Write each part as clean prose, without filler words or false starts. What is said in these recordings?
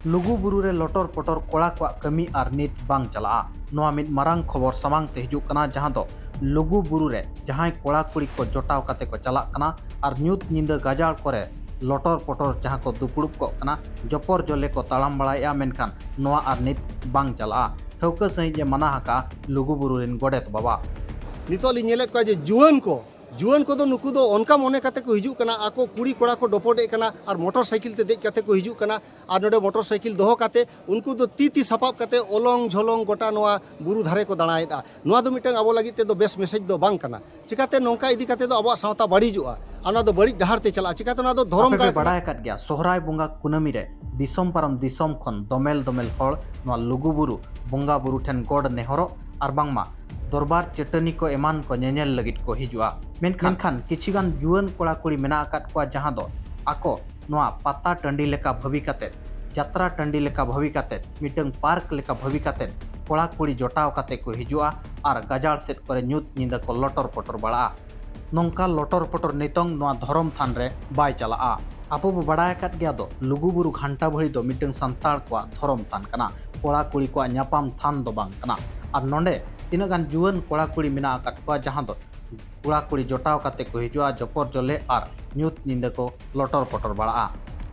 लुगुबुरु रे लटर पटर कोड़ा को कमी और नित बांग चला नोआ मिद मारांग खबर सामांग ते हिजुग कना जहां दो लुगुबुरु रे जहां कोड़ा कुड़ी को जोटाव काते को चला कना और न्यूत निंदा गाजाड़ करे लटर पटर जहां को दुपुड़ुप को कना जपर जले को तालाम बड़ाया मेनखान नोआ और नित बांग चला ठौका सही जे मना हका लुगुबुरु रेन गोडेत बाबा नितो लिनेलेट को जे जुआन को नुकु दो उनका मने काते को हिजू कना आको कुड़ी कोड़ा को डोपोडे कना और मोटरसाइकिल ते देज काते को हिजू कना और नोडे मोटरसाइकिल दोहो काते उनको दो ती सपाब काते ओलोंग झोलोंग गोटा नोआ बुरु धारे को दाणायेदा नोआ दो मिटंग आबो लागिते दो बेस मेसेज दो बांग कना चिकाते नोंका इदी काते दो आबो सावता बाड़ीजुआ आना दो बड़ी डहार ते चला चिकाते ना दो धरम का बड़ाय काट गया सोहराय बुंगा कुनमी रे दिसम पारम दिसम खन दोमेल दोमेल हर नोआ लुगुबुरु बुंगा बुरु ठेन गोड नेहरो और बांगमा दरबार चटनी को एमान को नेनेल लगित को हिजुआ मेनखान किछिगान जुआन कोड़ा कुड़ी मेना आकात को जहां दो आको नोआ पत्ता टंडी लेका भवी काते जात्रा टंडी लेका भवी काते मिटंग पार्क लेका भवी काते कोड़ा कुड़ी जोटाव काते को हिजुआ और गजाड़ सेट करे न्यूत निंदा को लटर पटर बड़ा नोंका लटर पटर नितंग नोआ धरम थान रे बाय चला आपो बो बड़ाय काट गया दो लुगुबुरु घंटा भरी दो मिटंग संताल को धरम थान कना कोड़ा कुड़ी को न्यापाम थान दो बांग कना और नोंडे तीना गान जुआन कोड़ा कुड़ी मेना आकात को जहां दो कोड़ा कुड़ी जोटाव काते को हिजुआ जपर जले और न्यूत निंदा को लटर पटर बड़ा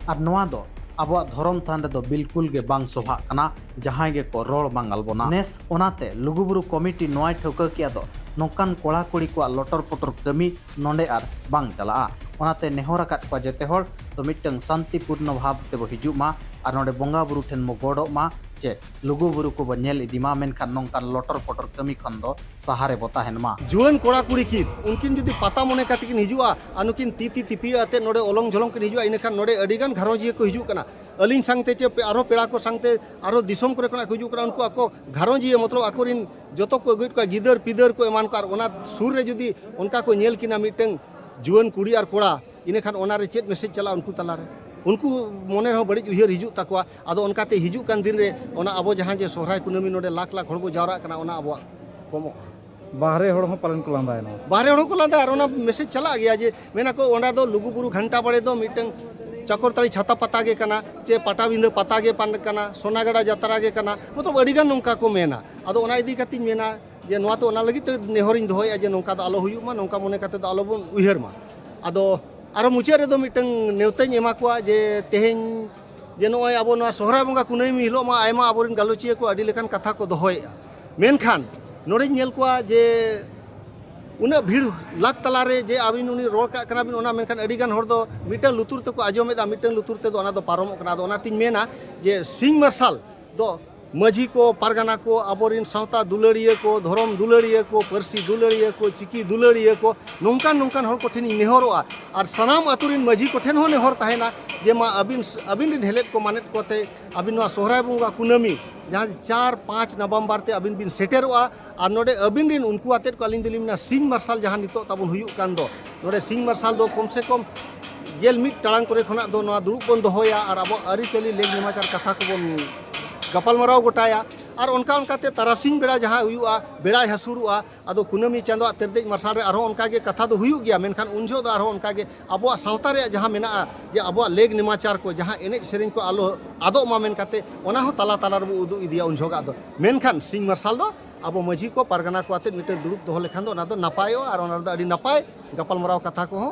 और नोआ दो आबो धरम थान रे दो बिल्कुल गे बांग सोभा कना जहां गे को रोल बांगल बोना नेस ओनाते लुगुबुरु कमिटी नोय ठौका किया दो नोकान कोड़ा कुड़ी को लटर पटर कमी नोंडे और बांग चला ओनाते नेहर आकात को जेते हर तो मिटंग शांतिपूर्ण भाव ते बो हिजु मा और नोंडे बोंगा बुरु ठेन मो गोडो मा जे लुगुबुरु को बनेल इदिमा मेनखान नोंकान लटर पटर कमी खन दो सहारे बोता हेनमा जुआन कोड़ा कुड़ी किन उनकिन जुदी पता मने काते किन हिजुआ अनुकिन ती तिपी आते नोडे ओलोंग झोलोंग किन हिजुआ इनेखान नोडे अडिगान घारोंजिया को हिजु कना अलिन संगते चे आरो पेड़ा को संगते आरो दिसोम करे कना हिजु कना उनको आको घारोंजिया मतलब आकोरिन जतो को गइट को गिदर पिदर को एमान को ओना सुर रे जुदी उनका को नेल किना मिटंग जुआन कुड़ी और कोड़ा इनेखान ओना रे चेत मेसेज चला उनको तला रे उनको मने हो बड़ी उहर हिजू तकवा आदो उनकाते हिजू कान दिन रे ओना अबो जहां जे सोहराय कुनमी नोडे लाख लाख हड़बो जावरा कना ओना अबो कमो बाहरे हड़ हो पालन को लांदा है बाहरे हड़ को लांदा और ओना मेसेज चला गया जे मेना को ओंडा दो लुगुबुरु घंटा बड़े दो मिटंग चकोरताड़ी छाता पता गे कना चे पटाबिंद पता गे पान कना सोनागड़ा जात्रा गे कना मतलब अडिगान नोंका को मेना आदो ओना इदी काती मेना जे नोआ तो ओना लगी तो नेहरिन दोहोया जे नोंका दो आलो हुयु मा नोंका मने काते दो आलो बन उहर मा आदो आरो मुचाद रे दो मिटंग नेवताኝ एमा को जे तेहेñ जे नोय आबो नोआ सोहराय बंगा कुनैमी हिलो मा आयमा आबोरिन गालोचिया को आडी लेखान कथा को दोहोया मेनखान नोडे नेल को जे उना भीड़ लाख तलारे जे आबिन उनी रोड का कना बिन ओना मेनखान अडिगान हर दो मिटन लुतुर ते को आजोमेदा मिटन लुतुर ते दो ओना दो पारमो कना दो ओना तिन मेना जे सिंह मार्शल दो माझी को पारगाना को आबोरिन सावता दुलड़िया को धरम दुलड़िया को परसी दुलड़िया को चिकी दुलड़िया को नोंकान नोंकान हर को ठेन नेहरोआ और सनाम अतुरिन माझी को ठेन हो नेहर ताहेना जे मा अबिन रिन हेलेत को मानेत कोते अबिन नोआ सोहराय बुंगा कुनमी जहां 4-5 नवंबर ते अबिन बिन सेटेरोआ और नोडे अबिन रिन उनको आतेत को अलिन दिलिमना सिंह मार्शल जहां नितो ताबुन हुयु कान दो नोडे सिंह मार्शल दो कम से कम गेल मिट टांग करे खना दो नोआ दुड़ुब बन दोहोया और अब अरी चली लेग निमाचार कथा को बन गपालमाराव गोटाया और उनका उनकाते तारासिंग बेड़ा जहां हुआ बेड़ा हसुरुआ आदो कुनमी चांदो तेरदेज मार्शल रे आरो उनका गे कथा दो हुयु गया मेनखान उनजो दो आरो उनका गे अबो सावता रे जहां मेना जे अबो लेग निमाचार को जहां एनेज सेरेन को आलो आदो मा मेनकाते ओना हो तला तला रे उदु इदिया उनजोगा दो मेनखान सिंह मार्शल दो अबो माझी को पारगाना को आते मिटे दुरुप दोहो लेखान दो ओना दो नापायो और ओना दो अडी नापाय गपालमाराव कथा को हो